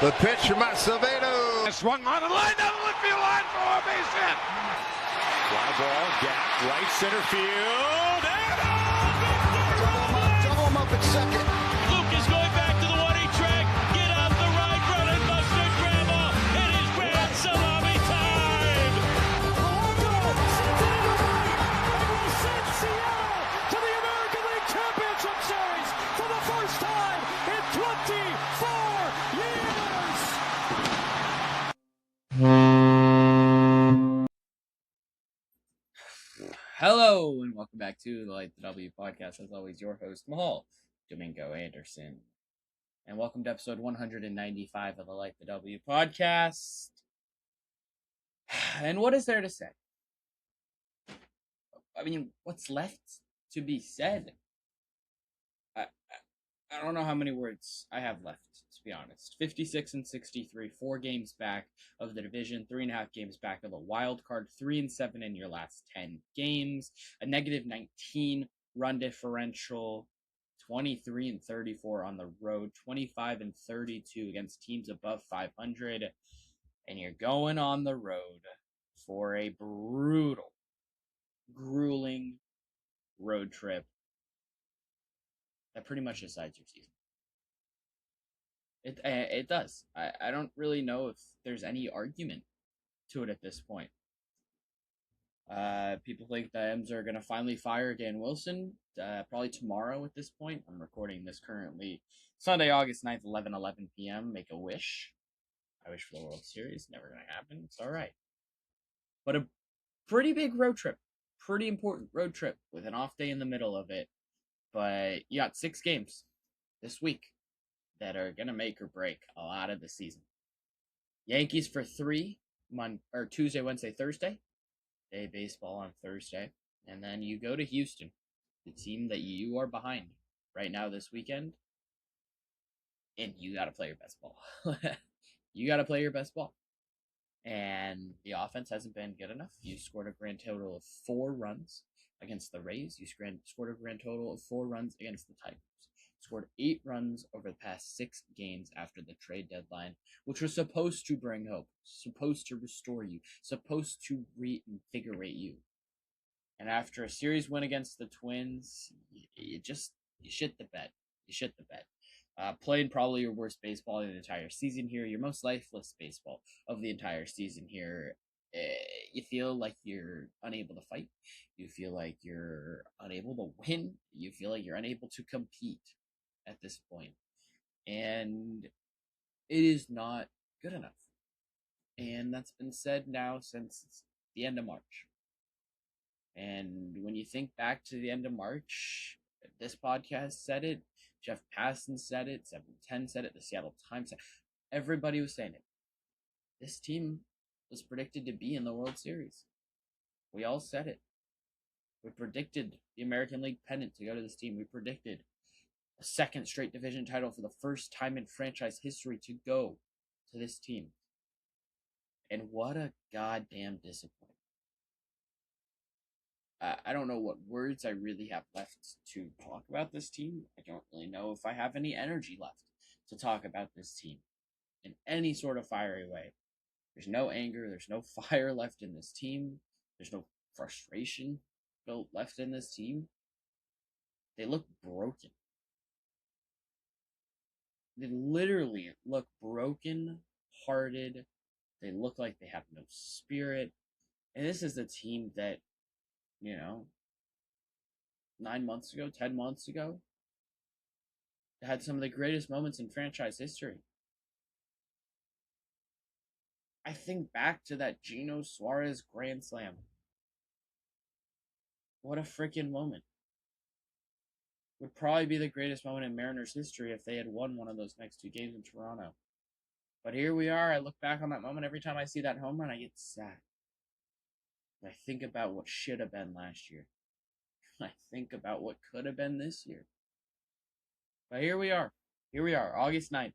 The pitch from Acevedo. Swung on the line, down the left field line for a base hit. Fly ball, gap, right center field. Double him up at second. Lucas going back to the 1-8 track. Get out the right, run and Buster Grandma. It is grand salami time. will send Seattle to the American League Championship Series for the first time in 24 years. Hello and welcome back to the Light the W podcast. As always, your host Mahal Domingo Anderson, and welcome to episode 195 of the Light the W podcast. And what is there to say? I mean, what's left to be said? I don't know how many words I have left, to be honest. 56 and 63, 4 games back of the division, 3.5 games back of the wild card, 3-7 in your last 10 games, a negative 19 run differential, 23 and 34 on the road, 25 and 32 against teams above 500, and you're going on the road for a brutal, grueling road trip that pretty much decides your season. It does. I don't really know if there's any argument to it at this point. People think the M's are going to finally fire Dan Wilson, probably tomorrow at this point. I'm recording this currently Sunday, August 9th, 11 p.m. Make a wish. I wish for the World Series. Never going to happen. It's all right. But a pretty big road trip. Pretty important road trip with an off day in the middle of it. But you got 6 games this week that are going to make or break a lot of the season. Yankees for 3, Tuesday, Wednesday, Thursday. Day baseball on Thursday. And then you go to Houston, the team that you are behind right now this weekend. And you got to play your best ball. You got to play your best ball. And the offense hasn't been good enough. You scored a grand total of 4 runs against the Rays. You scored a grand total of 4 runs against the Tigers. Scored 8 runs over the past 6 games after the trade deadline, which was supposed to bring hope, supposed to restore you, supposed to reinvigorate you. And after a series win against the Twins, you shit the bed. You shit the bed. Played probably your worst baseball of the entire season here, your most lifeless baseball of the entire season here. You feel like you're unable to fight. You feel like you're unable to win. You feel like you're unable to compete at this point. And it is not good enough. And that's been said now since the end of March. And when you think back to the end of March, this podcast said it, Jeff Passan said it, 710 said it, the Seattle Times said it. Everybody was saying it. This team was predicted to be in the World Series. We all said it. We predicted the American League pennant to go to this team. We predicted a 2nd straight division title for the first time in franchise history to go to this team. And what a goddamn disappointment. I don't know what words I really have left to talk about this team. I don't really know if I have any energy left to talk about this team in any sort of fiery way. There's no anger. There's no fire left in this team. There's no frustration built left in this team. They look broken. They literally look broken-hearted. They look like they have no spirit. And this is the team that, 9 months ago, 10 months ago, had some of the greatest moments in franchise history. I think back to that Gino Suarez grand slam. What a freaking moment. Would probably be the greatest moment in Mariners history if they had won one of those next 2 games in Toronto. But here we are. I look back on that moment. Every time I see that home run, I get sad. I think about what should have been last year. I think about what could have been this year. But here we are. Here we are, August 9th.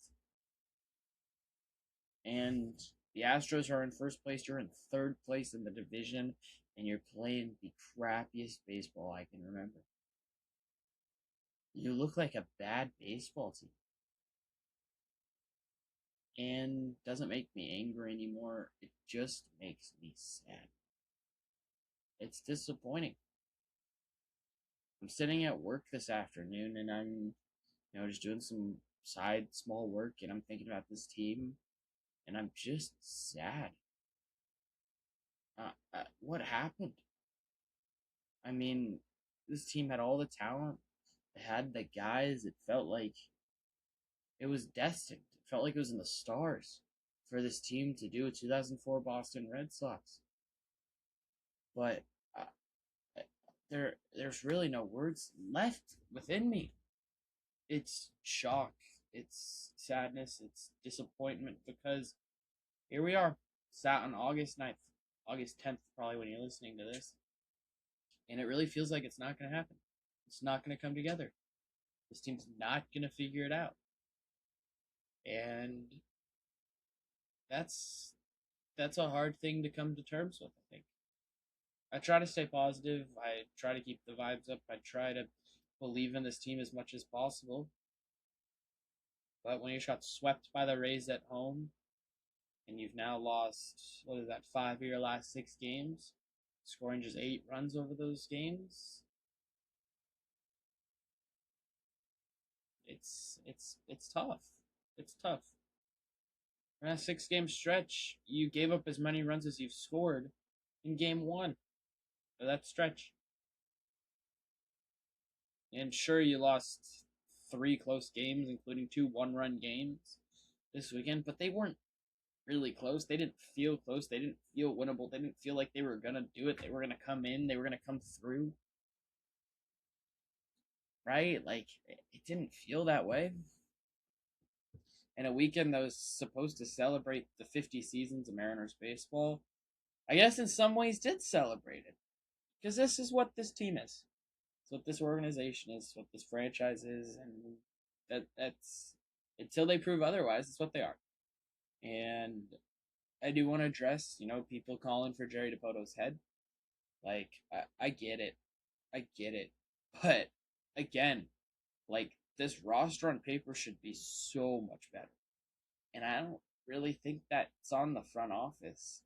And the Astros are in first place. You're in 3rd place in the division. And you're playing the crappiest baseball I can remember. You look like a bad baseball team. and doesn't make me angry anymore. It just makes me sad. It's disappointing. I'm sitting at work this afternoon and I'm, just doing some side small work and I'm thinking about this team and I'm just sad. What happened? I mean, this team had all the talent. It had the guys. It felt like it was destined. It felt like it was in the stars for this team to do a 2004 Boston Red Sox. But there's really no words left within me. It's shock. It's sadness. It's disappointment because here we are, sat on August 9th, August 10th, probably when you're listening to this. And it really feels like it's not going to happen. It's not going to come together. This team's not going to figure it out. And that's a hard thing to come to terms with, I think. I try to stay positive. I try to keep the vibes up. I try to believe in this team as much as possible. But when you got swept by the Rays at home, and you've now lost, 5 of your last 6 games, scoring just 8 runs over those games, it's tough. It's tough. In a 6-game stretch, you gave up as many runs as you've scored in game 1 of that stretch. And sure, you lost 3 close games, including 2 one-run games this weekend, but they weren't really close. They didn't feel close. They didn't feel winnable. They didn't feel like they were going to do it. They were going to come in. They were going to come through. Right? Like, it didn't feel that way. And a weekend that was supposed to celebrate the 50 seasons of Mariners baseball, I guess in some ways did celebrate it. Because this is what this team is. It's what this organization is. What this franchise is. And that's until they prove otherwise, it's what they are. And I do want to address, people calling for Jerry DiPoto's head. Like, I get it. I get it. But, again, like, this roster on paper should be so much better. And I don't really think that's on the front office.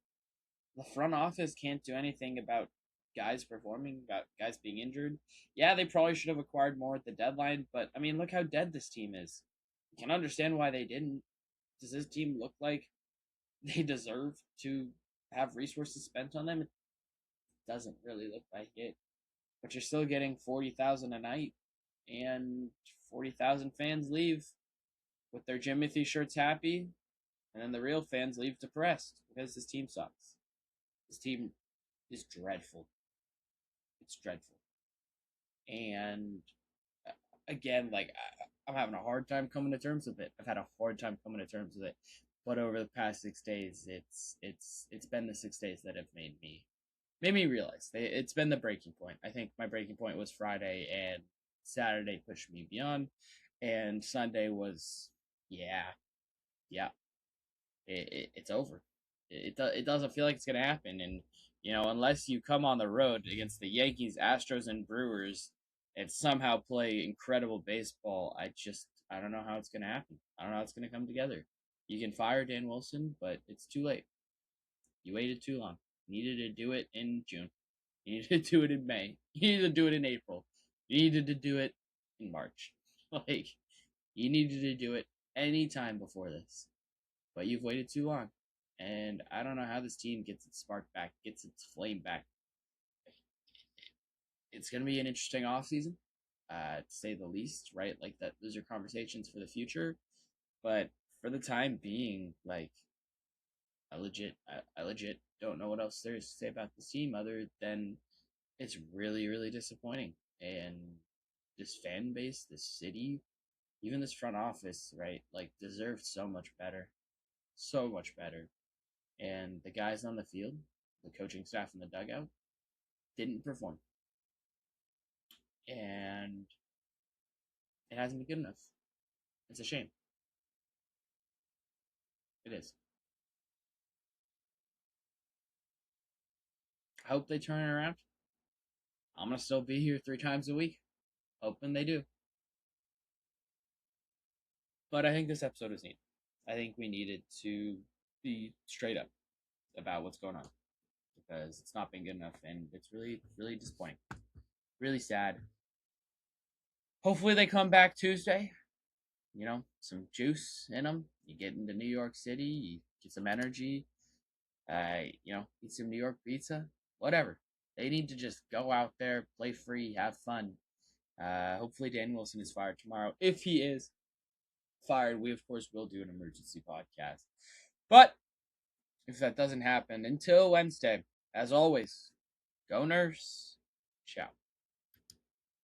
The front office can't do anything about guys performing, about guys being injured. Yeah, they probably should have acquired more at the deadline, but, I mean, look how dead this team is. You can understand why they didn't. Does this team look like they deserve to have resources spent on them? It doesn't really look like it. But you're still getting 40,000 a night, and 40,000 fans leave with their Jimothy shirts happy, and then the real fans leave depressed because this team sucks. This team is dreadful. It's dreadful. And again, like, I'm having a hard time coming to terms with it. I've had a hard time coming to terms with it. But over the past 6 days, it's been the 6 days that have made me realize. It's been the breaking point. I think my breaking point was Friday, and Saturday pushed me beyond, and Sunday was, it's over. It doesn't feel like it's gonna happen, and unless you come on the road against the Yankees, Astros, and Brewers and somehow play incredible baseball, I don't know how it's gonna happen. I don't know how it's gonna come together. You can fire Dan Wilson, but it's too late. You waited too long. You needed to do it in June. You needed to do it in May. You needed to do it in April. You needed to do it in March. Like, you needed to do it any time before this. But you've waited too long. And I don't know how this team gets its spark back, gets its flame back. It's going to be an interesting offseason, to say the least, right? Like, those are conversations for the future. But for the time being, like, I legit don't know what else there is to say about this team other than it's really, really disappointing. And this fan base, this city, even this front office, right, like, deserved so much better. So much better. And the guys on the field, the coaching staff in the dugout, didn't perform. And it hasn't been good enough. It's a shame. It is. I hope they turn it around. I'm going to still be here 3 times a week. Hoping they do. But I think this episode is neat. I think we needed to be straight up about what's going on because it's not been good enough, and it's really, really disappointing. Really sad. Hopefully they come back Tuesday. You know, some juice in them. You get into New York City, you get some energy. Eat some New York pizza. Whatever. They need to just go out there, play free, have fun. Hopefully Dan Wilson is fired tomorrow. If he is fired, we of course will do an emergency podcast. But if that doesn't happen, until Wednesday, as always, go Nurse. Ciao.